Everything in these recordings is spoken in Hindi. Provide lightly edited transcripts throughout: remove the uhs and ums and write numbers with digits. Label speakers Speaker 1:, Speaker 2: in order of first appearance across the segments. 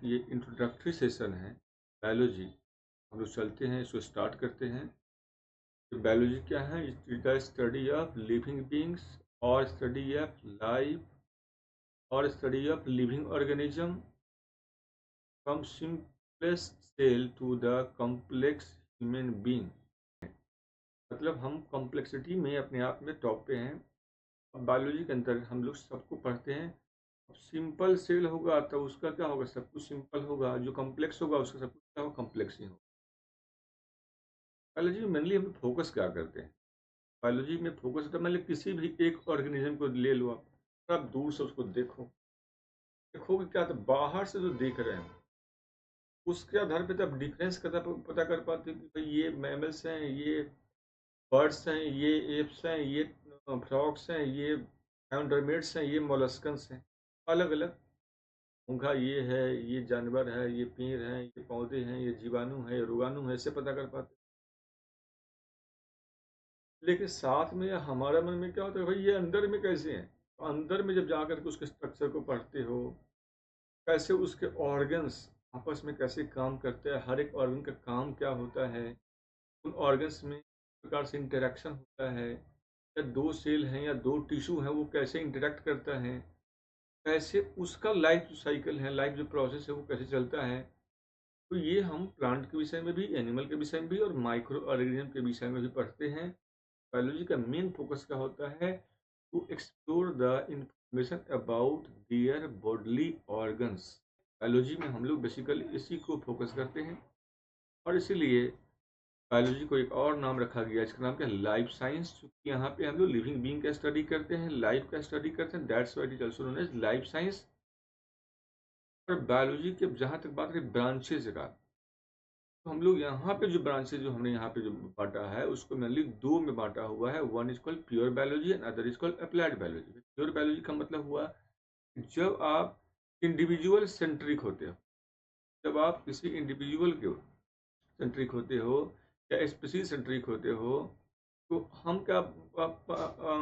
Speaker 1: ये इंट्रोडक्टरी सेशन है बायोलॉजी। हम लोग चलते हैं, इसको स्टार्ट करते हैं। बायोलॉजी क्या है? It is the study of living beings और स्टडी ऑफ लाइफ और study of living organism from simplest cell to the complex human being. मतलब हम कॉम्प्लेक्सिटी में अपने आप में टॉप पे हैं। अब बायोलॉजी के अंदर हम लोग सबको पढ़ते हैं। अब सिंपल सेल होगा तो उसका क्या होगा? सब कुछ सिंपल होगा। जो कॉम्प्लेक्स होगा उसका सब कुछ क्या होगा? कॉम्प्लेक्स ही होगा। बायोलॉजी में मेनली हम फोकस क्या करते हैं? बायोलॉजी में फोकस होता है, मतलब किसी भी एक ऑर्गेनिज्म को ले लो आप दूर से उसको देखोगे क्या तो बाहर से जो देख रहे हैं उसके आधार पे तब डिफरेंस पता कर पाते हो कि भाई ये मैमल्स हैं, ये बर्ड्स हैं, ये एप्स हैं, ये फ्रॉग्स हैं, ये एंड्रोमेट्स हैं, ये मोलस्कन्स हैं। अलग अलग घोंघा ये है, ये जानवर है, ये पेड़ है, ये पौधे हैं, ये जीवाणु है, ये रोगाणु है, ऐसे पता कर पाते। लेकिन साथ में हमारा मन में क्या होता है, भाई ये अंदर में कैसे हैं? तो अंदर में जब जाकर के उसके स्ट्रक्चर को पढ़ते हो, कैसे उसके ऑर्गन्स आपस में कैसे काम करते हैं, हर एक ऑर्गन का काम क्या होता है, उन ऑर्गन्स में किस प्रकार से इंटरेक्शन होता है, या दो सेल हैं या दो टिश्यू हैं वो कैसे इंटरेक्ट करता है, कैसे उसका लाइफ जो साइकिल है, लाइफ जो प्रोसेस है वो कैसे चलता है। तो ये हम प्लांट के विषय में भी, एनिमल के विषय में भी और माइक्रो ऑर्गेनिज्म के विषय में भी पढ़ते हैं। बायोलॉजी का मेन फोकस क्या होता है? To explore the information about their bodily organs. Biology में हम लोग बेसिकली इसी को फोकस करते हैं और इसीलिए बायोलॉजी को एक और नाम रखा गया, इसका नाम क्या है? Life science. क्योंकि यहाँ पे हम लोग लिविंग बीइंग का स्टडी करते हैं, लाइफ का स्टडी करते हैं, that's why it is also known as life science. और बायोलॉजी के जहाँ तक बात करें ब्रांचेज का, तो हम लोग यहाँ पे जो ब्रांचेज जो हमने यहाँ पे जो बांटा है उसको मेनली दो में बांटा हुआ है। One is called pure biology and other is called applied biology. Pure biology का मतलब हुआ जब आप इंडिविजुअल सेंट्रिक होते हो, जब आप किसी इंडिविजुअल के सेंट्रिक होते हो या स्पीसीज सेंट्रिक होते हो, तो हम क्या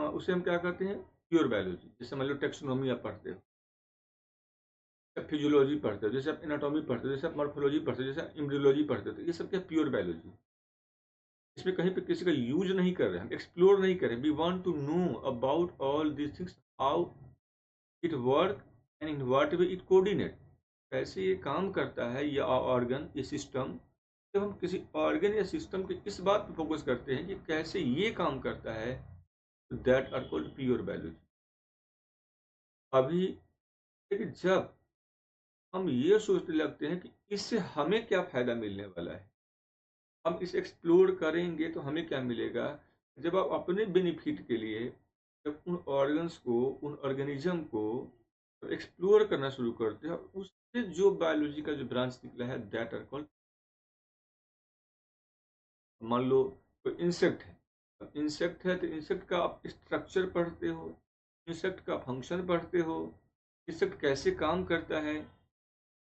Speaker 1: उसे हम क्या कहते हैं? Pure biology. जैसे मान लो टेक्सोनॉमी आप पढ़ते हो, फिजियोलॉजी पढ़ते हो, जैसे आप एनाटॉमी पढ़ते हो, जैसे आप मॉर्फोलॉजी पढ़ते हो, जैसे आप एम्ब्रियोलॉजी पढ़ते हो, तो ये सब क्या प्योर बायोलॉजी। इसमें कहीं पे किसी का यूज नहीं कर रहे, हम एक्सप्लोर नहीं कर रहे। We want to know about all these things, how it work and in what way it coordinate. कैसे ये काम करता है ये ऑर्गन, ये सिस्टम। जब हम किसी ऑर्गन या सिस्टम के इस बात पे फोकस करते हैं कि कैसे ये काम करता है, that are called pure biology. अभी लेकिन जब हम ये सोचने लगते हैं कि इससे हमें क्या फायदा मिलने वाला है, हम इसे एक्सप्लोर करेंगे तो हमें क्या मिलेगा, जब आप अपने बेनिफिट के लिए जब उन ऑर्गन्स को, उन ऑर्गेनिज्म को एक्सप्लोर करना शुरू करते हैं, उससे जो बायोलॉजी का जो ब्रांच निकला है दैट आर कॉल्ड। मान लो कोई इंसेक्ट है, अब इंसेक्ट है तो इंसेक्ट का आप स्ट्रक्चर पढ़ते हो, इंसेक्ट का फंक्शन पढ़ते हो, इंसेक्ट कैसे काम करता है।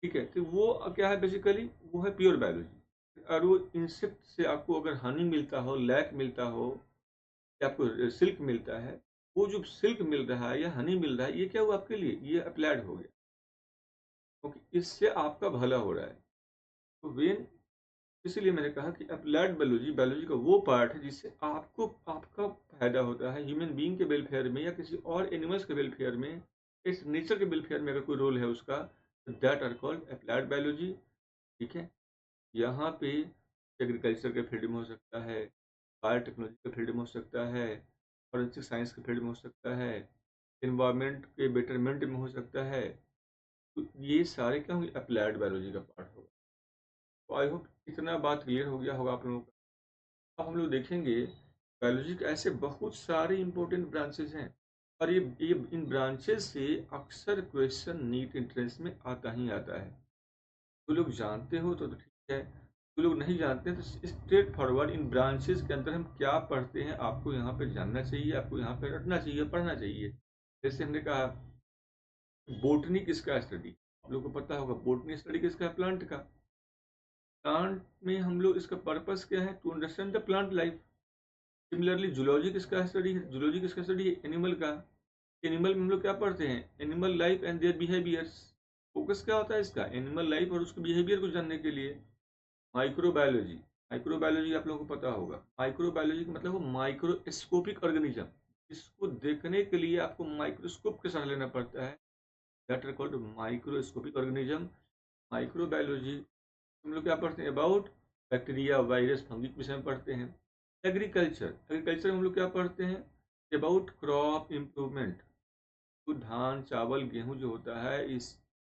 Speaker 1: ठीक है, तो वो क्या है? बेसिकली वो है प्योर बायोलॉजी। और वो इंसेक्ट से आपको अगर हनी मिलता हो, लैक मिलता हो, या आपको सिल्क मिलता है, वो जो सिल्क मिल रहा है या हनी मिल रहा है, ये क्या हुआ आपके लिए? ये अप्लाइड हो गया, क्योंकि इससे आपका भला हो रहा है। तो वेन इसीलिए मैंने कहा कि अप्लाइड बायोलॉजी, बायोलॉजी का वो पार्ट है जिससे आपको आपका फायदा होता है ह्यूमन बीइंग के वेलफेयर में या किसी और एनिमल्स के वेलफेयर में, इस नेचर के वेलफेयर में अगर कोई रोल है उसका, that are called applied biology. ठीक है, यहाँ पे एग्रीकल्चर के फील्ड में हो सकता है, बायोटेक्नोलॉजी के फील्ड में हो सकता है, फॉरेंसिक साइंस के फील्ड में हो सकता है, इन्वायरमेंट के बेटरमेंट में हो सकता है। तो ये सारे क्या होंगे? अप्लाइड बायोलॉजी का पार्ट होगा। तो आई होप इतना बात क्लियर हो गया होगा आप लोगों को। अब हम लोग देखेंगे बायोलॉजी के ऐसे बहुत सारे इंपॉर्टेंट ब्रांचेस हैं, और ये इन ब्रांचेस से अक्सर क्वेश्चन नीट एंट्रेंस में आता ही आता है। तो लोग जानते हो तो ठीक है, तो लोग नहीं जानते तो स्ट्रेट फॉरवर्ड इन ब्रांचेस के अंदर हम क्या पढ़ते हैं आपको यहाँ पे जानना चाहिए, आपको यहाँ पे रटना चाहिए, पढ़ना चाहिए। जैसे हमने कहा बोटनी किसका स्टडी, आप लोग को पता होगा बोटनी स्टडी किसका है? प्लांट का। प्लांट में हम लोग इसका पर्पस क्या है? To understand the plant life. Similarly zoology किसका स्टडी है? जूलॉजी किसका स्टडी है? एनिमल का। एनिमल में हम लोग क्या पढ़ते हैं? Animal life and their behaviours. Focus क्या होता है इसका? एनिमल लाइफ और उसके बिहेवियर को जानने के लिए। माइक्रोबायोलॉजी, माइक्रोबायोलॉजी आप लोगों को पता होगा। माइक्रोबायोलॉजी का मतलब वो माइक्रोस्कोपिक ऑर्गेनिज्म, इसको देखने के लिए आपको माइक्रोस्कोप के सहारा लेना पड़ता है। That are called microscopic organism. Microbiology हम लोग क्या पढ़ते हैं? अबाउट बैक्टीरिया, वायरस, फंगी के विषय में पढ़ते हैं। एग्रीकल्चर, एग्रीकल्चर में हम लोग क्या पढ़ते हैं? अबाउट क्रॉप इम्प्रूवमेंट, तो धान, चावल, गेहूँ जो होता है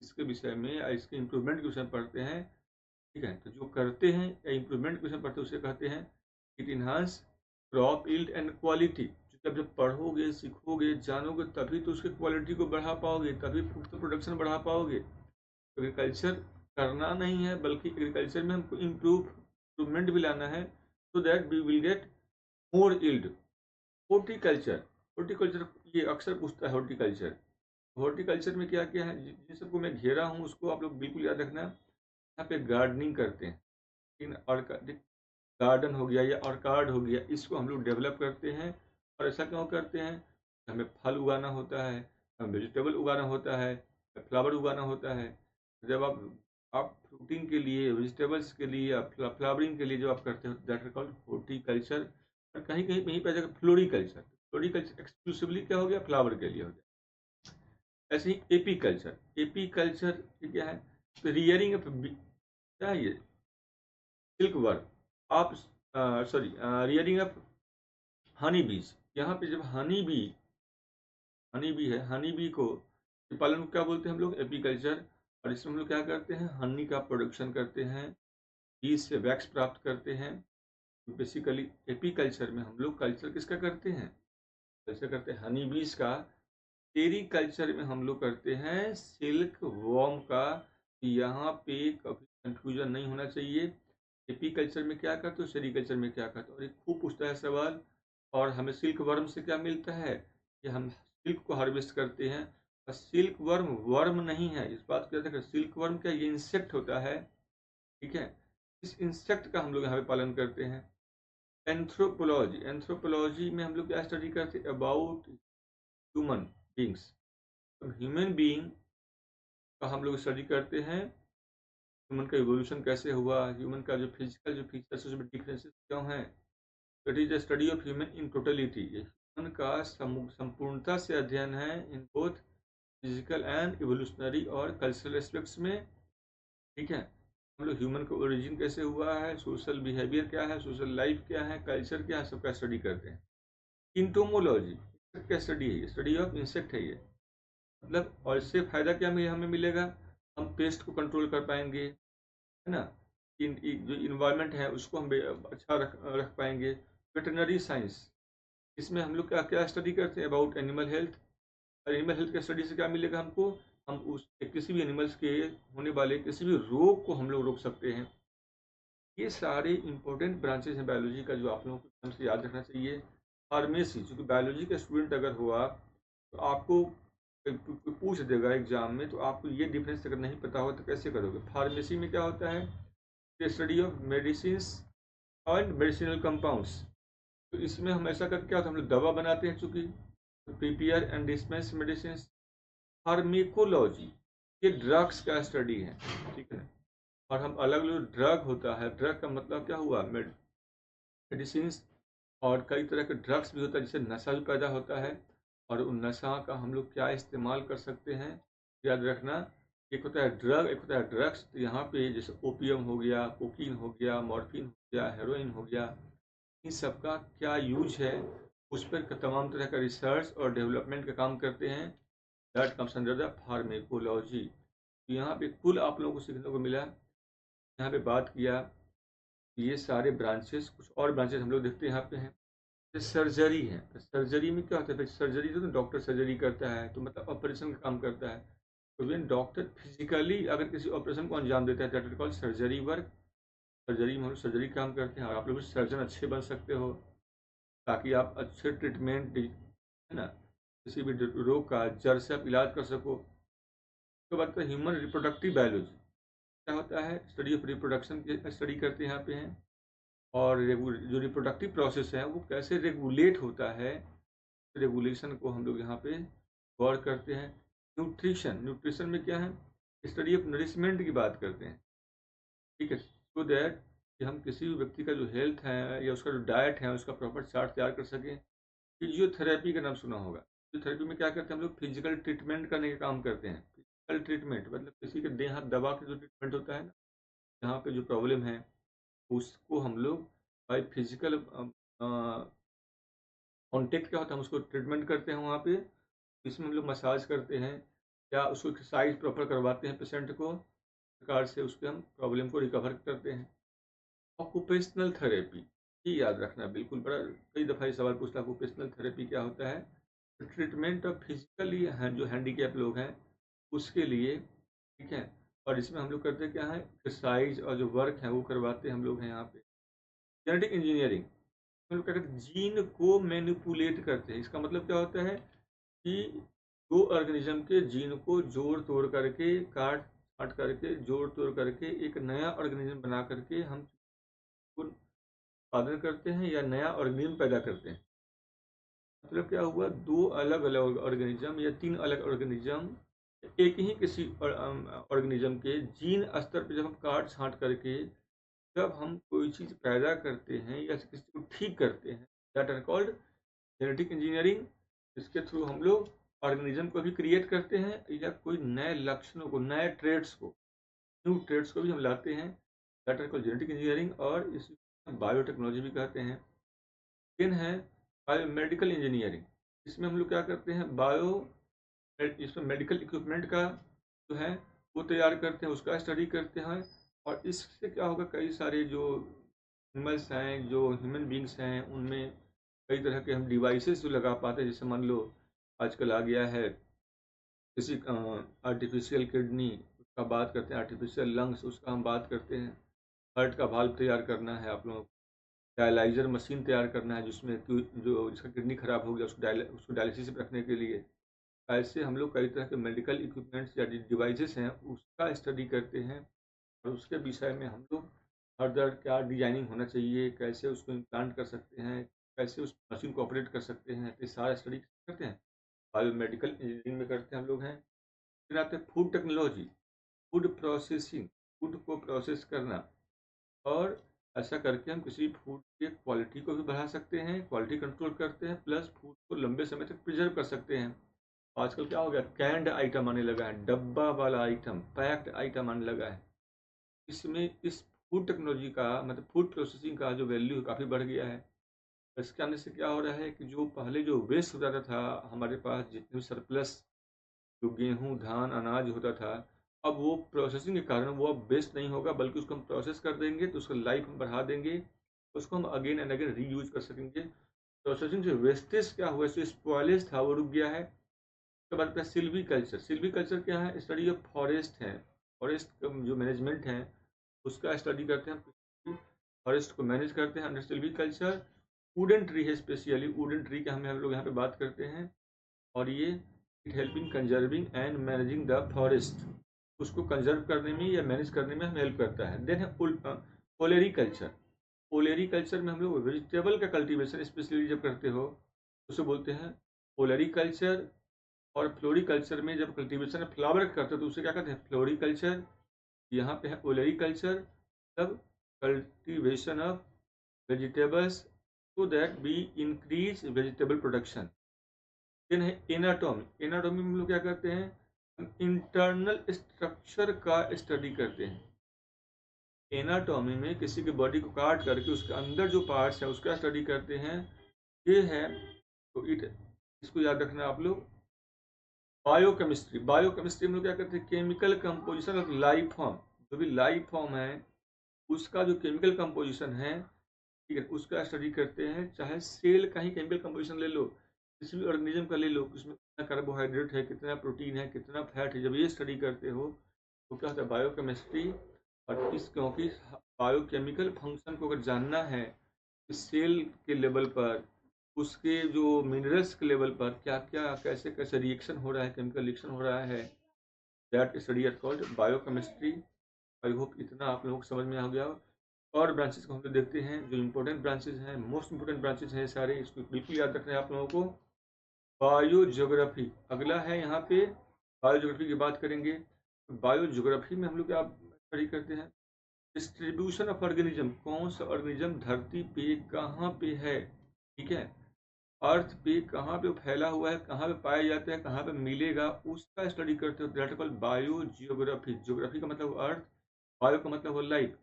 Speaker 1: इसके विषय में या इसके इम्प्रूवमेंट के विषय में पढ़ते हैं। ठीक है, तो जो करते हैं या इम्प्रूवमेंट के विषय में पढ़ते हैं उसे कहते हैं it enhance crop yield and quality. जब पढ़ोगे, सीखोगे, जानोगे, तभी तो उसकी क्वालिटी को बढ़ा पाओगे, तभी फूड का प्रोडक्शन बढ़ा पाओगे। एग्रीकल्चर करना नहीं है, बल्कि एग्रीकल्चर में हमको इम्प्रूवमेंट भी लाना है, so that we will get more yield. Horticulture, horticulture ये अक्सर पूछता है हॉर्टिकल्चर। हॉर्टिकल्चर में क्या क्या है, जिन सबको मैं घेरा हूँ उसको आप लोग बिल्कुल याद रखना। यहाँ पे गार्डनिंग करते हैं, इन गार्डन हो गया या ऑर्कार्ड हो गया, इसको हम लोग डेवलप करते हैं। और ऐसा क्यों करते हैं? हमें फल उगाना होता है, हमें वेजिटेबल उगाना होता है, फ्लावर उगाना होता है। जब आप फ्रूटिंग के लिए, वेजिटेबल्स के लिए या फ्लावरिंग के लिए जो आप करते हो, दैट आर कॉल्ड हॉर्टिकल्चर। और कहीं कहीं कहीं पर जगह फ्लोरिकल्चर, फ्लोरिकल्चर एक्सक्लूसिवली क्या हो गया? फ्लावर के लिए हो गया। ऐसे ही एपीकल्चर, एपीकल्चर क्या है? रियरिंग ऑफ, क्या है ये? Silk worm. आप सॉरी, रियरिंग ऑफ हनी बीज। यहाँ पे जब हनी बी है, हनी बी को पालन को क्या बोलते हैं हम लोग? एपीकल्चर। और इसमें हम लोग क्या करते हैं? हनी का प्रोडक्शन करते हैं, बीज से वैक्स प्राप्त करते हैं। तो बेसिकली एपीकल्चर में हम लोग कल्चर किसका करते हैं? कल्चर करते हैं हनी बीज का। सेरीकल्चर में हम लोग करते हैं सिल्क वॉर्म का। यहाँ पे कभी कंफ्यूजन नहीं होना चाहिए। एपीकल्चर में क्या करते हो, सेरीकल्चर में क्या करते हो? और ये खूब पूछता है सवाल। और हमें सिल्क वर्म से क्या मिलता है? कि हम सिल्क को हार्वेस्ट करते हैं। और सिल्क वर्म वर्म नहीं है, इस बात को याद रखें। सिल्क वर्म क्या? ये इंसेक्ट होता है। ठीक है, इस इंसेक्ट का हम लोग यहाँ पे पालन करते हैं। एंथ्रोपोलॉजी, एंथ्रोपोलॉजी में हम लोग क्या स्टडी करते हैं? About human beings. Human being का हम लोग स्टडी करते हैं। ह्यूमन का इवोल्यूशन कैसे हुआ, ह्यूमन का जो फिजिकल जो फीचर्स उसमें डिफरेंसेस क्यों हैं। It is the study of human in totality. ये ह्यूमन का संपूर्णता से अध्ययन है, in both physical and evolutionary और कल्चरल एस्पेक्ट्स में। ठीक है, हम लोग ह्यूमन का ओरिजिन कैसे हुआ है, सोशल बिहेवियर क्या है, सोशल लाइफ क्या है, कल्चर क्या है, सबका स्टडी करते हैं। इंटोमोलॉजी क्या स्टडी है? ये स्टडी ऑफ इंसेक्ट है ये। मतलब और इससे फायदा क्या हमें मिलेगा? हम पेस्ट को कंट्रोल कर पाएंगे, है ना। जो इन्वायरमेंट है उसको हम अच्छा रख पाएंगे। वेटरनरी साइंस, इसमें हम लोग क्या क्या स्टडी करते हैं? About animal health. और एनिमल हेल्थ के स्टडी से क्या मिलेगा हमको? हम उस किसी भी एनिमल्स के होने वाले किसी भी रोग को हम लोग रोक सकते हैं। ये सारे इंपॉर्टेंट ब्रांचेज हैं बायोलॉजी का, जो आप लोगों को हमसे याद रखना चाहिए। फार्मेसी, चूँकि बायोलॉजी का स्टूडेंट अगर हो आप, तो आपको पूछ देगा एग्जाम में, तो आपको ये डिफरेंस अगर नहीं पता हो तो कैसे करोगे? फार्मेसी में क्या होता है? The study of medicine and medicinal compounds. तो इसमें हम ऐसा करके क्या होता है? हम लोग दवा बनाते हैं, चूँकि prepare and dispense medicine. Pharmacology, ये ड्रग्स का स्टडी है। ठीक है, और हम अलग अलग ड्रग होता है, ड्रग का मतलब क्या हुआ? मेडिसिन। और कई तरह के ड्रग्स भी होता है, जिससे नशा भी पैदा होता है। और उन नशा का हम लोग क्या इस्तेमाल कर सकते हैं, याद रखना। एक होता है ड्रग, एक होता है ड्रग्स। तो यहाँ पे जैसे ओपियम हो गया, कोकीन हो गया, मॉर्फिन हो गया, हेरोइन हो गया, इन सब का क्या यूज है, उस पर तमाम तरह का रिसर्च और डेवलपमेंट का काम करते हैं। That comes under the pharmacology. तो यहाँ पे कुल आप लोगों को सीखने को मिला। यहाँ पे बात किया, ये सारे ब्रांचेस, कुछ और ब्रांचेस हम लोग देखते हैं यहाँ पे हैं। सर्जरी है, तो सर्जरी में क्या होता है? सर्जरी तो डॉक्टर सर्जरी करता है, तो मतलब ऑपरेशन का काम करता है। तो वेन डॉक्टर फिजिकली अगर किसी ऑपरेशन को अंजाम देता है, that is called surgery work. Surgery में हम लोग सर्जरी काम करते हैं, और आप लोग सर्जन अच्छे बन सकते हो, ताकि आप अच्छे ट्रीटमेंट, है ना, किसी भी रोग का जड़ से आप इलाज कर सको। तो बात है ह्यूमन रिप्रोडक्टिव बायोलॉजी। क्या होता है? स्टडी ऑफ रिप्रोडक्शन की स्टडी करते हैं यहाँ पे हैं। और जो रिप्रोडक्टिव प्रोसेस है वो कैसे रेगुलेट होता है, रेगुलेशन को हम लोग यहाँ पे गौर करते हैं। न्यूट्रिशन, न्यूट्रिशन में क्या है? स्टडी ऑफ नरिशमेंट की बात करते हैं, ठीक है, सो दैट कि हम किसी भी व्यक्ति का जो हेल्थ है या उसका जो डाइट है उसका प्रॉपर चार्ट तैयार कर सकें। फिजियोथेरेपी का नाम सुना होगा। फिजियोथेरेपी में क्या करते हैं हम लोग, फिजिकल ट्रीटमेंट करने का काम करते हैं। फिजिकल ट्रीटमेंट मतलब किसी के देह हाथ दबा के जो ट्रीटमेंट होता है ना, यहाँ पे जो प्रॉब्लम है उसको हम लोग बाई फिजिकल कॉन्टेक्ट क्या होता है, हम उसको ट्रीटमेंट करते हैं वहाँ पे। इसमें हम लोग मसाज करते हैं या उसको एक्सरसाइज प्रॉपर करवाते हैं पेशेंट को, प्रकार से उसके हम प्रॉब्लम को रिकवर करते हैं। ऑक्यूपेशनल थेरेपी ही याद रखना बिल्कुल, बड़ा कई दफ़ा ये सवाल पूछता है ऑक्यूपेशनल थेरेपी क्या होता है। ट्रीटमेंट ऑफ फिजिकली हैं जो हैंडीकैप लोग हैं उसके लिए, ठीक है। और इसमें हम लोग करते क्या है, एक्सरसाइज और जो वर्क है वो करवाते हैं हम लोग हैं यहाँ पे। जेनेटिक इंजीनियरिंग हम लोग क्या करते हैं, जीन को मैनिपुलेट करते हैं। इसका मतलब क्या होता है कि दो ऑर्गेनिज्म के जीन को जोड़ तोड़ करके, काट काट करके, जोड़ तोड़ करके एक नया ऑर्गेनिज्म बना करके हम उत्पादन करते हैं या नया ऑर्गेनिज्म पैदा करते हैं। मतलब क्या हुआ, दो अलग अलग ऑर्गेनिज्म या तीन अलग ऑर्गेनिज्म एक ही किसी ऑर्गेनिज्म के जीन स्तर पर जब हम काट छांट करके जब हम कोई चीज़ पैदा करते हैं या किसी को ठीक करते हैं, that are called genetic engineering. इसके थ्रू हम लोग ऑर्गेनिज्म को भी क्रिएट करते हैं या कोई नए लक्षणों को, नए ट्रेड्स को, न्यू ट्रेड्स को भी हम लाते हैं, that are called genetic engineering. और इस बायोटेक्नोलॉजी भी कहते हैं। देन है बायोमेडिकल इंजीनियरिंग। इसमें हम लोग क्या करते हैं, इसमें मेडिकल इक्विपमेंट का जो है वो तैयार करते हैं, उसका स्टडी करते हैं। और इससे क्या होगा, कई सारे जो एनिमल्स हैं, जो ह्यूमन बींग्स हैं, उनमें कई तरह के हम डिवाइसेस जो लगा पाते हैं। जैसे मान लो आजकल आ गया है किसी आर्टिफिशियल किडनी, उसका बात करते हैं, आर्टिफिशियल लंग्स उसका हम बात करते हैं। हार्ट का वाल्व तैयार करना है आप लोगों को, डायलाइजर मशीन तैयार करना है जिसमें जो जिसका किडनी खराब हो गया उसको डायलिसिस रखने के लिए। ऐसे हम लोग कई तरह के मेडिकल इक्विपमेंट्स या डिवाइसेस हैं उसका स्टडी करते हैं। और उसके विषय में हम लोग फर्दर क्या डिजाइनिंग होना चाहिए, कैसे उसको इम्प्लांट कर सकते हैं, कैसे उस मशीन को ऑपरेट कर सकते हैं, ये सारा स्टडी करते हैं। बायोमेडिकल इंजीनियरिंग में करते हैं हम लोग हैं। फिर आते हैं food technology, food processing, food को प्रोसेस करना। और ऐसा करके हम किसी फूड के क्वालिटी को भी बढ़ा सकते हैं, क्वालिटी कंट्रोल करते हैं, प्लस फूड को लंबे समय तक प्रिजर्व कर सकते हैं। आजकल क्या हो गया, कैंड आइटम आने लगा है, डब्बा वाला आइटम, पैक्ड आइटम आने लगा है। इसमें इस फूड टेक्नोलॉजी का मतलब फूड प्रोसेसिंग का जो वैल्यू काफ़ी बढ़ गया है। इसके आने से क्या हो रहा है कि जो पहले जो वेस्ट हो जाता था हमारे पास, जितने भी सरप्लस जो गेहूँ, धान, अनाज होता था, अब वो प्रोसेसिंग के कारण वो अब वेस्ट नहीं होगा, बल्कि उसको हम प्रोसेस कर देंगे तो उसका लाइफ हम बढ़ा देंगे, उसको हम अगेन एंड अगेन रीयूज़ कर सकेंगे। प्रोसेसिंग से वेस्टेज क्या हुआ, जो स्पॉयलेज था वो रुक गया है। उसके बाद क्या, सिल्वी कल्चर। सिल्वी कल्चर क्या है, स्टडी ऑफ फॉरेस्ट है। फॉरेस्ट जो मैनेजमेंट है उसका स्टडी करते हैं, फॉरेस्ट को मैनेज करते हैं under Silvi culture. Wooden tree है, स्पेशली वुडन ट्री का हम लोग यहाँ पे बात करते हैं। और ये it help in conserving and managing the forest, उसको कंजर्व करने में या मैनेज करने में हम हेल्प करता है। देन है ओलेरी कल्चर। ओलेरी कल्चर में हम लोग वेजिटेबल का कल्टीवेशन स्पेशली जब करते हो उसे बोलते हैं ओलेरी कल्चर। और फ्लोरिकल्चर में जब कल्टीवेशन फ्लावर करते हैं तो उसे क्या कहते हैं, फ्लोरिकल्चर। यहाँ पे है ओलेरी कल्चर, तब cultivation of vegetables so that we increase vegetable production। Then है एनाटॉमी। एनाटॉमी में हम लोग क्या करते हैं, हम इंटरनल स्ट्रक्चर का स्टडी करते हैं। एनाटॉमी में किसी की बॉडी को काट करके उसके अंदर जो पार्ट्स है उसका स्टडी करते हैं। ये है तो इसको याद रखना आप लोग। बायोकेमिस्ट्री। बायोकेमिस्ट्री में लोग क्या करते हैं, chemical composition of life form, जो भी लाइफ फॉर्म है उसका जो केमिकल कंपोजिशन है, ठीक है, उसका स्टडी करते हैं। चाहे सेल का ही केमिकल कंपोजिशन ले लो, किसी भी ऑर्गेनिज्म का ले लो, उसमें कितना कार्बोहाइड्रेट है, कितना प्रोटीन है, कितना फैट है, जब ये स्टडी करते हो तो क्या होता है बायोकेमिस्ट्री। और क्योंकि बायोकेमिकल फंक्शन को अगर जानना है सेल के लेवल पर, उसके जो मिनरल्स के लेवल पर क्या क्या कैसे कैसे रिएक्शन हो रहा है, केमिकल रिएक्शन हो रहा है, that study are called biochemistry. I hope इतना आप लोगों को समझ में आ गया। और ब्रांचेस को हम लोग देखते हैं, जो इंपॉर्टेंट ब्रांचेस हैं, मोस्ट इंपॉर्टेंट ब्रांचेस हैं सारे, इसको बिल्कुल याद रखना है आप लोगों को। बायोज्योग्राफी अगला है, यहाँ पे बायोज्योग्राफी की बात करेंगे बायोज्योग्राफी में हम लोग क्या स्टडी करते हैं, डिस्ट्रीब्यूशन ऑफ ऑर्गेनिज्म, कौन सा ऑर्गेनिज्म धरती पे कहाँ पे है, ठीक है, अर्थ पे कहाँ पे फैला हुआ है, कहाँ पे पाया जाता है, कहाँ पे मिलेगा, उसका स्टडी करते हो, that called bio geography. Geography का मतलब अर्थ, बायो का मतलब हो लाइफ,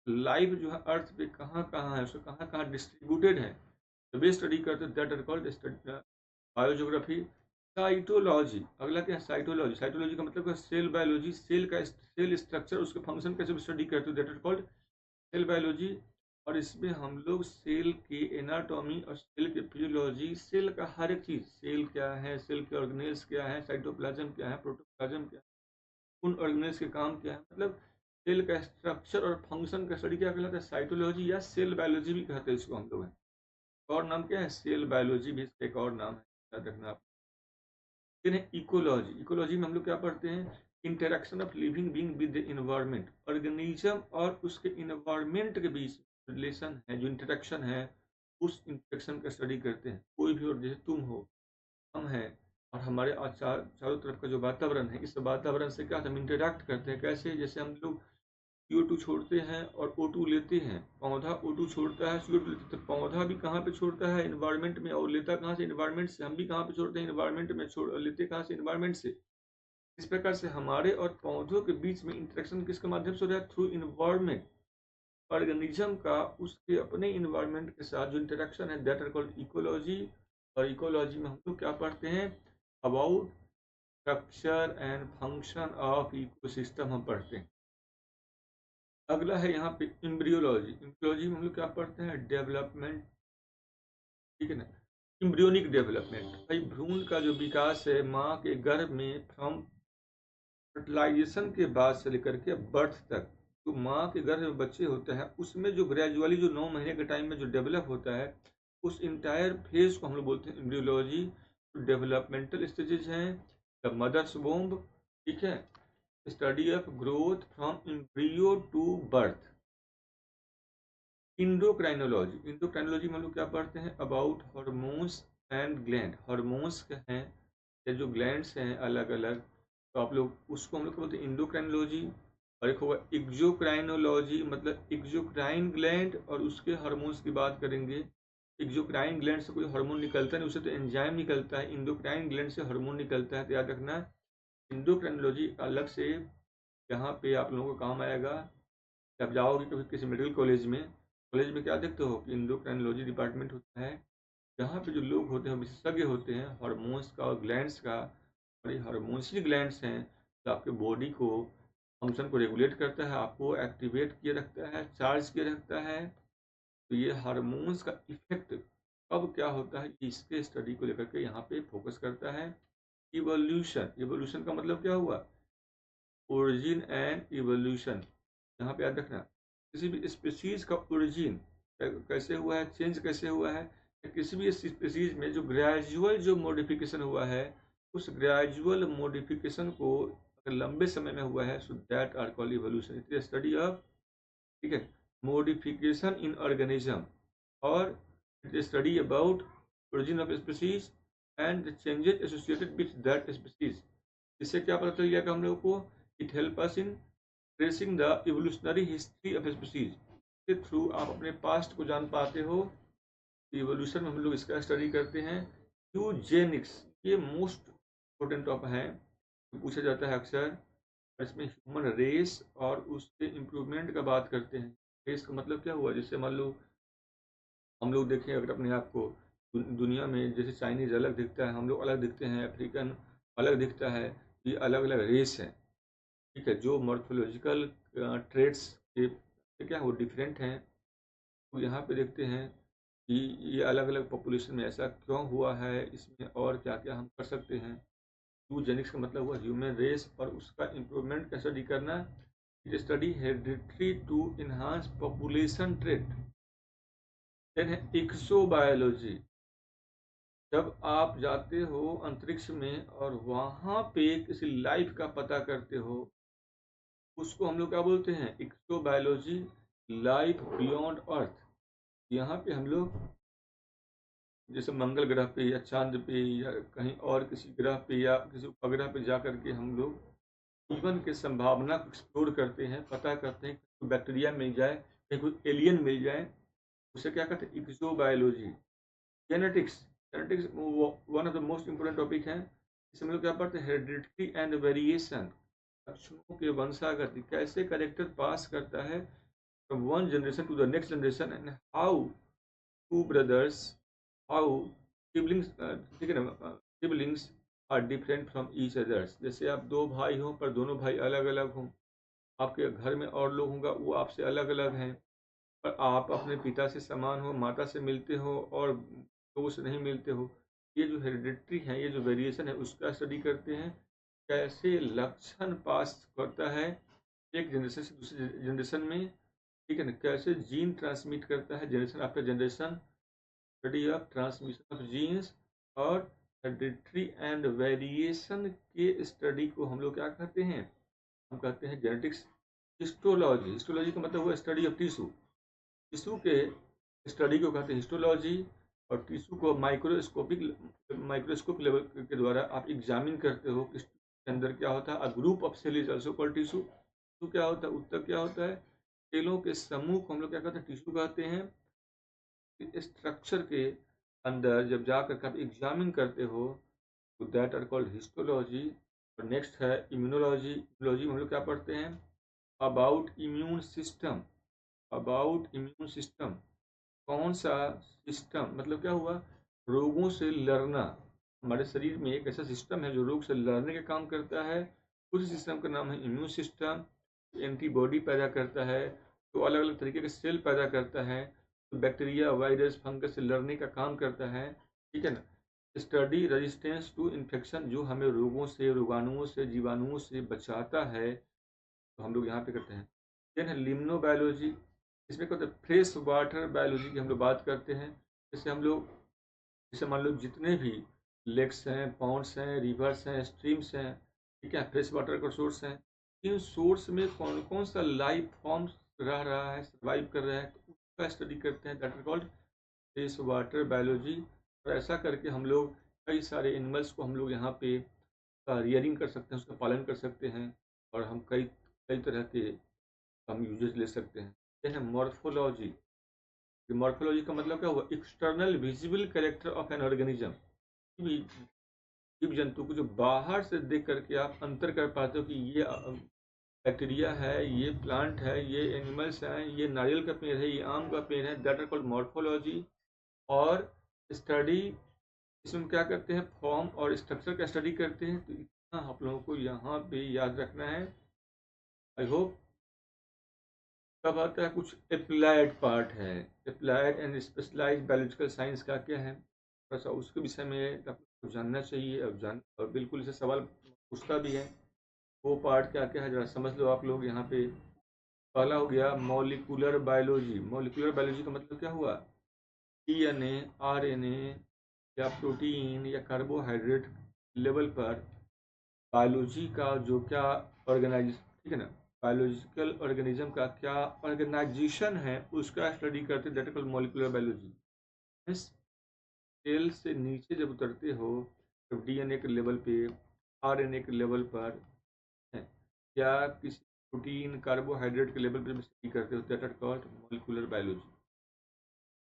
Speaker 1: लाइफ जो है अर्थ पे कहाँ कहाँ है, उसको कहाँ कहाँ डिस्ट्रीब्यूटेड है, तो वे स्टडी करते हो, that are called biogeography. Cytology, अगला क्या है, साइटोलॉजी। साइटोलॉजी का मतलब है सेल बायोलॉजी, सेल का सेल स्ट्रक्चर, उसके फंक्शन कैसे स्टडी करते हो, that are called cell biology. और इसमें हम लोग सेल की एनाटॉमी और सेल की फिजियोलॉजी, सेल का हर एक चीज, सेल क्या है, सेल के ऑर्गेनेल्स क्या है, साइटोप्लाज्म क्या है, प्रोटोप्लाज्म क्या है, उन ऑर्गेनेल्स के काम क्या है, मतलब सेल का स्ट्रक्चर और फंक्शन का स्टडी क्या कहलाता है, साइटोलॉजी या सेल बायोलॉजी भी कहते हैं इसको हम लोग। और नाम क्या है, सेल बायोलॉजी भी इसका एक और नाम है, याद रखना आप। फिर है इकोलॉजी। इकोलॉजी में हम लोग क्या पढ़ते हैं, interaction of living being with the environment, organism और उसके इन्वायरमेंट के बीच रिलेशन है, जो इंटरेक्शन है, उस इंटरेक्शन का स्टडी करते हैं। कोई भी, और जैसे तुम हो, हम हैं, और हमारे चारों तरफ का जो वातावरण है, इस वातावरण से क्या हम इंटरेक्ट करते हैं, कैसे, जैसे हम लोग CO2 छोड़ते हैं और O2 लेते हैं, पौधा O2 छोड़ता है, CO2 लेते हैं, तो पौधा भी कहाँ पे छोड़ता है, इन्वायरमेंट में, और लेता कहाँ से, इन्वायरमेंट से। हम भी कहाँ पे छोड़ते हैं, इन्वायरमेंट में, छोड़ लेते कहाँ से, इन्वायरमेंट से। इस प्रकार से हमारे और पौधों के बीच में इंटरेक्शन किसके माध्यम से हो रहा है, थ्रू इन्वायरमेंट। ऑर्गेनिज्म का उसके अपने इन्वायरमेंट के साथ जो इंटरेक्शन है, दैट आर कॉल्ड इकोलॉजी। और इकोलॉजी में हम लोग क्या पढ़ते हैं, about structure and function of ecosystem हम पढ़ते हैं। अगला है यहाँ पे इम्ब्रियोलॉजी। इम्ब्रियोलॉजी में हम लोग क्या पढ़ते हैं, डेवलपमेंट, ठीक है ना, इम्ब्रियोनिक डेवलपमेंट, भाई भ्रूण का जो विकास है माँ के गर्भ में, फ्रॉम फर्टिलाइजेशन के बाद से लेकर के बर्थ तक, तो माँ के गर्भ में बच्चे होते हैं, उसमें जो ग्रेजुअली जो 9 महीने के टाइम में जो डेवलप होता है, उस इंटायर फेज को हम लोग बोलते हैं इम्ब्रियोलॉजी। डेवलपमेंटल स्टेजेस हैं, द मदर्स वोम्ब, ठीक है, study of growth from embryo to birth. Endocrinology, endocrinology में हम लोग क्या पढ़ते हैं, about hormones and gland. Hormones क्या हैं, या जो ग्लैंड्स हैं अलग अलग, तो आप लोग उसको हम लोग बोलते हैं इंडोक्राइनोलॉजी। और एक होगा एक्जोक्राइनोलॉजी, मतलब एक्जोक्राइन ग्लैंड और उसके हार्मोन्स की बात करेंगे। एक्जोक्राइन ग्लैंड से कोई हार्मोन निकलता नहीं, उससे तो एंजाइम निकलता है, इंडोक्राइन ग्लैंड से हार्मोन निकलता है, तो याद रखना इंडोक्राइनोलॉजी अलग से यहाँ पे आप लोगों को काम आएगा। जब जाओगे कभी किसी मेडिकल कॉलेज में क्या देखते हो कि इंडोक्राइनोलॉजी डिपार्टमेंट होता है, जहाँ पे जो लोग होते हैं विशेषज्ञ होते हैं हार्मोन्स का और ग्लैंड्स का। और ये हार्मोन्स ही ग्लैंड्स हैं जो आपके बॉडी को, फंक्शन को रेगुलेट करता है, आपको एक्टिवेट किए रखता है, चार्ज किए रखता है। तो ये हार्मोन्स का इफेक्ट कब क्या होता है, इसके स्टडी को लेकर के यहाँ पे फोकस करता है। इवोल्यूशन, इवोल्यूशन का मतलब क्या हुआ, ओरिजिन एंड इवोल्यूशन। यहाँ पे याद रखना, किसी भी स्पीसीज का ओरिजिन कैसे हुआ है, चेंज कैसे हुआ है, या किसी भी स्पीसीज में जो ग्रेजुअल जो मॉडिफिकेशन हुआ है, उस ग्रेजुअल मॉडिफिकेशन को अगर लंबे समय में हुआ है, so that are called evolution. It is study of, ठीक है, मॉडिफिकेशन इन ऑर्गेनिज्म, और it is study about origin of species and the changes associated with that species. इससे क्या पता चल गया कि हम लोग को, it help us in tracing the evolutionary history of species, के थ्रू आप अपने पास्ट को जान पाते हो। इवोल्यूशन में हम लोग इसका स्टडी करते हैं। यूजेनिक्स, ये मोस्ट इम्पोर्टेंट टॉपिक है, पूछा जाता है अक्सर। इसमें ह्यूमन रेस और उसके इम्प्रूवमेंट का बात करते हैं। रेस का मतलब क्या हुआ, जैसे मान लो हम लोग देखें अगर अपने आप को दुनिया में, जैसे चाइनीज अलग दिखता है, हम लोग अलग दिखते हैं, अफ्रीकन अलग दिखता है, ये अलग अलग रेस है, ठीक है, जो मॉर्फोलॉजिकल ट्रेड्स के क्या वो डिफरेंट हैं। तो यहाँ पे देखते हैं कि ये अलग अलग पॉपुलेशन में ऐसा क्यों हुआ है, इसमें और क्या क्या हम कर सकते हैं। यूजेनिक्स का मतलब हुआ ह्यूमन रेस और उसका इम्प्रूवमेंट का स्टडी करना। It study hereditary to enhance population trait. Then है इक्सोबायोलॉजी, जब आप जाते हो अंतरिक्ष में और वहाँ पे किसी लाइफ का पता करते हो, उसको हम लोग क्या बोलते हैं, इक्सोबायोलॉजी, लाइफ बियॉन्ड अर्थ। यहाँ पे हम लोग जैसे मंगल ग्रह पे या चांद पे या कहीं और किसी ग्रह पे या किसी उपग्रह पे जा करके हम लोग जीवन की संभावना को एक्सप्लोर करते हैं, पता करते हैं कि बैक्टीरिया मिल जाए, कहीं कोई एलियन मिल जाए, उसे क्या कहते हैं? Exobiology. Genetics, genetics one of the most important topic है। इसमें हम लोग क्या पढ़ते हैं? हेरिडिटी एंड वेरिएशन, लक्षणों के वंशागति, कैसे कैरेक्टर पास करता है from one generation to the next generation, and how two brothers, how siblings, ठीक है ना, siblings are different from each others. जैसे आप दो भाई हों पर दोनों भाई अलग अलग हों, आपके घर में और लोग होंगे वो आपसे अलग अलग हैं, पर आप अपने पिता से समान हो, माता से मिलते हो और लोगों से नहीं मिलते हो। ये जो हेरिडिटी है, ये जो वेरिएशन है, उसका स्टडी करते हैं। कैसे लक्षण पास करता है एक जनरेशन से दूसरी जनरेशन में, ठीक है ना, कैसे जीन ट्रांसमिट करता है generation after generation, study of transmission of genes, और हेरिडिटरी एंड वेरिएशन के स्टडी को हम लोग क्या कहते हैं? हम कहते हैं जेनेटिक्स। हिस्टोलॉजी, हिस्टोलॉजी का मतलब हुआ स्टडी ऑफ टिश्यू, टिश्यू के स्टडी को कहते हैं हिस्टोलॉजी। और टिश्यू को माइक्रोस्कोप लेवल के द्वारा आप एग्जामिन करते हो कि के अंदर क्या होता है। A group of cell is also called tissue. Tissue क्या होता है? उत्तर क्या होता है? सेलों के समूह को हम लोग क्या कहते हैं? टिश्यू कहते हैं। स्ट्रक्चर के अंदर जब जाकर आप एग्जामिन करते हो तो दैट आर कॉल्ड हिस्टोलॉजी। और नेक्स्ट है इम्यूनोलॉजी। इम्यूनोलॉजी में हम लोग क्या पढ़ते हैं? About immune system, about immune system, कौन सा सिस्टम, मतलब क्या हुआ? रोगों से लड़ना। हमारे शरीर में एक ऐसा सिस्टम है जो रोग से लड़ने का काम करता है, उस सिस्टम का नाम है इम्यून सिस्टम। एंटीबॉडी पैदा करता है, तो अलग अलग तरीके के सेल पैदा करता है, तो बैक्टीरिया, वायरस, फंगस से लड़ने का काम करता है, ठीक है ना। स्टडी रेजिस्टेंस टू इन्फेक्शन, जो हमें रोगों से, रोगाणुओं से, जीवाणुओं से बचाता है, तो हम लोग यहाँ पे करते हैं। देन है लिम्नोबायोलॉजी। इसमें क्या होता है? फ्रेश वाटर बायोलॉजी की हम लोग बात करते हैं। जैसे हम लोग, जैसे मान लो जितने भी लेक्स हैं, पॉन्ड्स हैं, रिवर्स हैं, स्ट्रीम्स हैं, ठीक है, फ्रेश वाटर का सोर्स हैं, इन सोर्स में कौन कौन सा लाइफ फॉर्म रह रहा है, सर्वाइव कर रहा है, तो उसका स्टडी करते हैं। That is called fresh water biology. और ऐसा करके हम लोग कई सारे एनिमल्स को हम लोग यहाँ पे रियरिंग कर सकते हैं, उसका पालन कर सकते हैं, और हम कई कई तरह के हम यूजेस ले सकते हैं। ये है मॉर्फोलॉजी। मॉर्फोलॉजी का मतलब क्या हुआ? External visible character of an organism. जीव जंतु को जो बाहर से देख करके आप अंतर कर पाते हो कि ये बैक्टीरिया है, ये प्लांट है, ये एनिमल्स हैं, ये नारियल का पेड़ है, ये आम का पेड़ है, दैट आर कॉल्ड मॉर्फोलॉजी। और स्टडी, इसमें क्या करते हैं? फॉर्म और स्ट्रक्चर का स्टडी करते हैं। तो इतना आप लोगों को यहाँ पे याद रखना है। I hope. तब आता है कुछ अप्लाइड पार्ट है। Applied and specialised biological science का क्या है, थोड़ा सा उसके विषय में आपको जानना चाहिए, और बिल्कुल इसे सवाल पूछता भी है। वो पार्ट क्या क्या है जरा समझ लो आप लोग यहाँ पे। पहला हो गया मॉलिक्यूलर बायोलॉजी। मॉलिक्यूलर बायोलॉजी का मतलब क्या हुआ? डीएनए, आरएनए, या प्रोटीन या कार्बोहाइड्रेट लेवल पर बायोलॉजी का जो क्या ऑर्गेनाइज, ठीक है ना, बायोलॉजिकल ऑर्गेनिज्म का क्या ऑर्गेनाइजेशन है, उसका स्टडी करते, दैट कॉल्ड मॉलिक्यूलर बायोलॉजी। इस सेल से नीचे जब उतरते हो, जब डीएनए के लेवल पे, आरएनए के लेवल पर है, या किसी प्रोटीन, कार्बोहाइड्रेट के लेवल पर जब स्टडी करते हो, that are called molecular biology.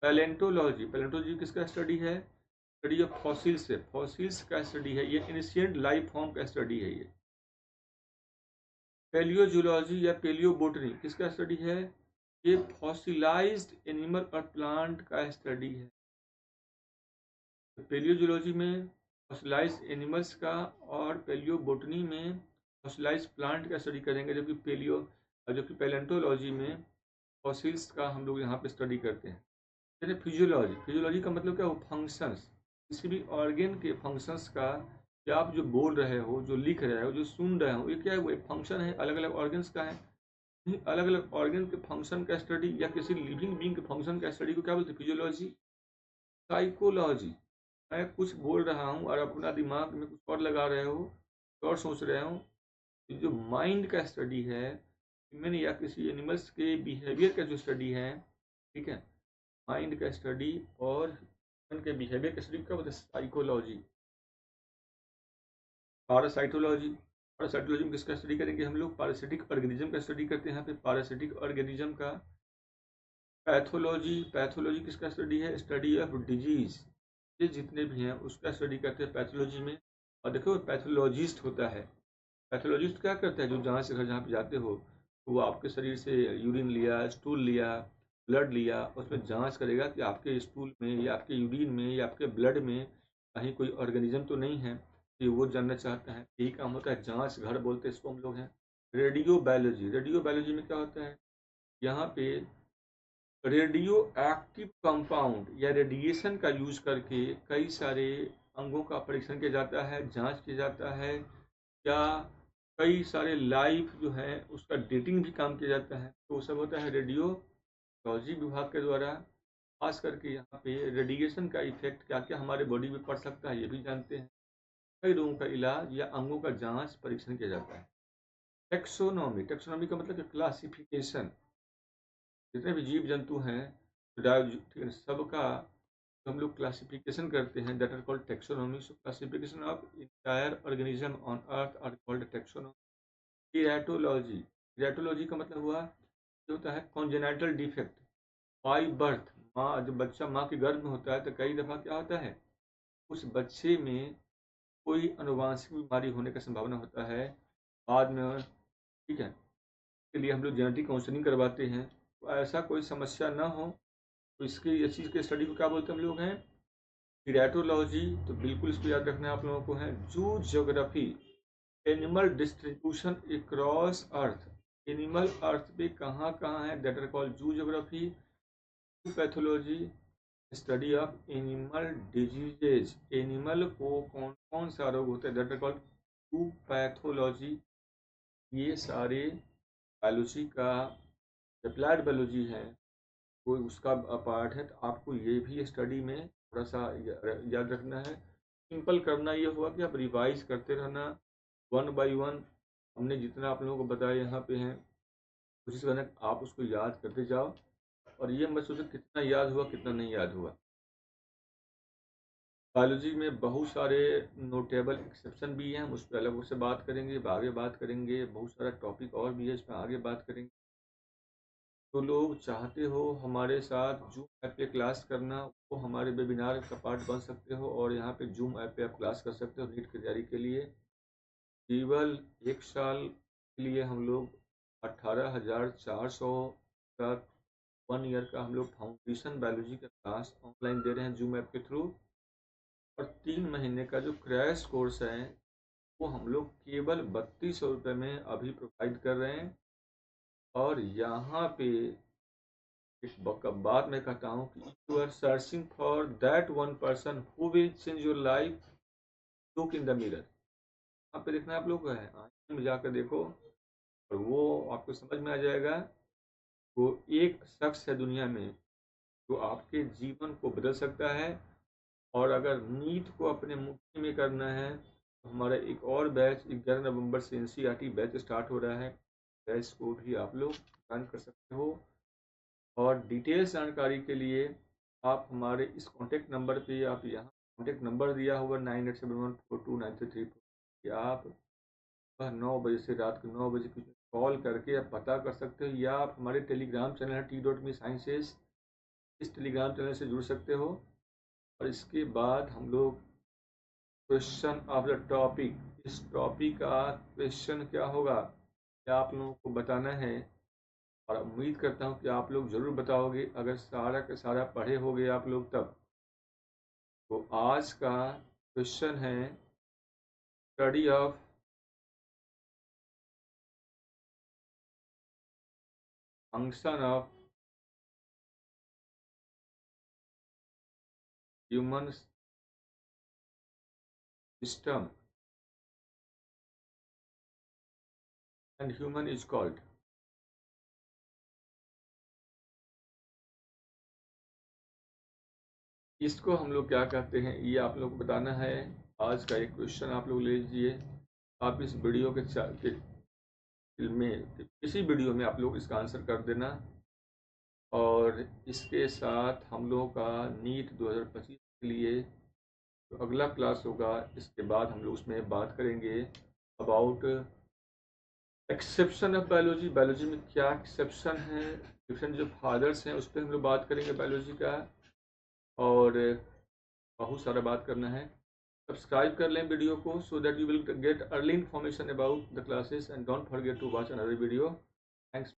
Speaker 1: Palaeontology, palaeontology किसका स्टडी है? स्टडी ऑफ फॉसिल्स है, फॉसिल्स का स्टडी है, ये एंशिएंट लाइफ फॉर्म का स्टडी है। ये पैलियोजूलॉजी या पेलियोबोटनी किसका स्टडी है? ये फॉसिलाइज्ड एनिमल और प्लांट का स्टडी है। पेलियोजूलॉजी में फॉसिलाइज्ड एनिमल्स का, और पेलियोबोटनी में फॉसिलाइज्ड प्लांट का स्टडी करेंगे, जबकि पैलेंटोलॉजी में फॉसिल्स का हम लोग यहाँ पे स्टडी करते हैं। जैसे फिजियोलॉजी, फिजियोलॉजी का मतलब क्या हो? फंक्शंस, किसी भी ऑर्गेन के फंक्शंस का, या आप जो बोल रहे हो, जो लिख रहे हो, जो सुन रहे हो, ये क्या है? वो एक फंक्शन है, अलग अलग ऑर्गेन्स का है। अलग अलग ऑर्गन के फंक्शन का स्टडी या किसी लिविंग बीइंग के फंक्शन का स्टडी को क्या बोलते हैं? फिजियोलॉजी। साइकोलॉजी, मैं कुछ बोल रहा हूँ और अपना दिमाग में कुछ और लगा रहे हो, कुछ और सोच रहे हो, जो माइंड का स्टडी है, ह्यूमन या किसी एनिमल्स के बिहेवियर का जो स्टडी है, ठीक है, माइंड का स्टडी और ह्यूमन के बिहेवियर का स्टडी क्या बोलते हैं? साइकोलॉजी। पैरासाइटोलॉजी, पैरासाइटोलॉजी में किसका स्टडी करेंगे हम लोग? पैरासिटिक ऑर्गेनिज्म का स्टडी करते हैं यहाँ पे। पैरासिटिक ऑर्गेनिज्म का पैथोलॉजी किसका स्टडी है? Study of disease. ये जितने भी हैं उसका स्टडी करते हैं पैथोलॉजी में। और देखो पैथोलॉजिस्ट होता है, पैथोलॉजिस्ट क्या करता है? जो जांच घर जहाँ पे जाते हो तो वो आपके शरीर से यूरिन लिया, स्टूल लिया, ब्लड लिया, उसमें जांच करेगा कि आपके स्टूल में या आपके यूरिन में या आपके ब्लड में कहीं कोई ऑर्गेनिज्म तो नहीं है, ये वो जानना चाहता है। यही काम होता है, जांच घर बोलते हैं इसको हम लोग हैं। रेडियो बायोलॉजी में क्या होता है? यहाँ पे रेडियो एक्टिव कंपाउंड या रेडिएशन का यूज करके कई सारे अंगों का परीक्षण किया जाता है, जांच किया जाता है, या कई सारे लाइफ जो है उसका डेटिंग भी काम किया जाता है। तो वो सब होता है रेडियोलॉजी विभाग के द्वारा। खास करके यहाँ पे रेडिएशन का इफेक्ट क्या क्या हमारे बॉडी में पड़ सकता है ये भी जानते हैं। कई रोगों का इलाज या अंगों का जांच परीक्षण किया जाता है। टेक्सोनॉमी का मतलब क्लासिफिकेशन। जितने भी जीव जंतु हैं सबका जो हम लोग क्लासिफिकेशन करते हैं, that are called taxonomy. So classification of entire organism on earth are called taxonomy. Teratology का मतलब हुआ जो होता है कॉन्जेनाइटल डिफेक्ट बाई बर्थ। माँ जब बच्चा माँ के गर्भ में होता है तो कई दफ़ा क्या होता है, उस बच्चे में कोई अनुवांशिक बीमारी होने का संभावना होता है बाद में, ठीक है। इसके लिए हम लोग जेनेटिक काउंसलिंग करवाते हैं, तो ऐसा कोई समस्या ना हो, तो इसके ये चीज़ के स्टडी को क्या बोलते हैं हम लोग हैं? टीरैटोलॉजी। तो बिल्कुल इसको याद रखना है आप लोगों को है। जू ज्योग्राफी, एनिमल डिस्ट्रीब्यूशन अक्रॉस अर्थ। एनिमल अर्थ पे कहाँ कहाँ है, दैट आर कॉल्ड जू geography. Pathology, study of animal diseases. Animal को कौन कौन सा रोग होता है, दैट आर कॉल्ड जू पैथोलॉजी। ये सारे बायोलॉजी का अप्लाइड बायोलॉजी है, कोई उसका पार्ट है। तो आपको ये भी स्टडी में थोड़ा सा याद रखना है। सिंपल करना ये हुआ कि आप रिवाइज करते रहना वन बाय वन। हमने जितना आप लोगों को बताया यहाँ पे हैं, कोशिश करना आप उसको याद करते जाओ, और ये मत सोचो कितना याद हुआ कितना नहीं याद हुआ। बायोलॉजी में बहुत सारे नोटेबल एक्सेप्शन भी हैं, हम उस पर अलग से बात करेंगे, आगे बात करेंगे। बहुत सारा टॉपिक और भी है, इस पर आगे बात करेंगे। तो लोग चाहते हो हमारे साथ जूम ऐप पे क्लास करना, वो हमारे वेबिनार का पार्ट बन सकते हो, और यहाँ पे जूम ऐप पे आप क्लास कर सकते हो नीट की तैयारी के लिए। केवल 1 साल के लिए हम लोग 18,400 का 1 ईयर का हम लोग फाउंडेशन बायोलॉजी का क्लास ऑनलाइन दे रहे हैं जूम ऐप के थ्रू। और 3 महीने का जो क्रैश कोर्स है वो हम लोग केवल 3200 रुपये में अभी प्रोवाइड कर रहे हैं। और यहाँ पे एक बात मैं कहता हूँ कि you are searching for that one person who will change your life, look in the mirror. यहाँ पे देखना आप लोग को है, आईने में जाकर देखो और वो आपको समझ में आ जाएगा। वो एक शख्स है दुनिया में जो आपके जीवन को बदल सकता है। और अगर नीट को अपने मुट्ठी में करना है तो हमारा एक और बैच 11 नवंबर से NCERT बैच स्टार्ट हो रहा है। बैच को भी आप लोग ज्वाइन कर सकते हो। और डिटेल्स जानकारी के लिए आप हमारे इस कॉन्टेक्ट नंबर पे, आप यहाँ कॉन्टेक्ट नंबर दिया होगा 9871429334, आप सुबह 9 बजे से रात के 9 बजे की कॉल करके आप पता कर सकते हो, या आप हमारे टेलीग्राम चैनल है t.me/sciences, इस टेलीग्राम चैनल से जुड़ सकते हो। और इसके बाद हम लोग क्वेश्चन ऑफ द टॉपिक, इस टॉपिक का क्वेश्चन क्या होगा क्या आप लोगों को बताना है। और उम्मीद करता हूँ कि आप लोग ज़रूर बताओगे, अगर सारा के सारा पढ़े होगे आप लोग तब। तो आज का क्वेश्चन है study of function of human system and human is called. इसको हम लोग क्या कहते हैं ये आप लोग को बताना है। आज का एक क्वेश्चन आप लोग ले लीजिए, आप इस वीडियो में किसी वीडियो में आप लोग इसका आंसर कर देना। और इसके साथ हम लोगों का नीट 2025 के लिए जो अगला क्लास होगा, इसके बाद हम लोग उसमें बात करेंगे about exception of biology, biology में क्या एक्सेप्शन है, डिफरेंट जो फादर्स हैं उस पर हम लोग बात करेंगे बायोलॉजी का, और बहुत सारा बात करना है। सब्सक्राइब कर लें वीडियो को so that you will get early information about the classes and don't forget to watch another video.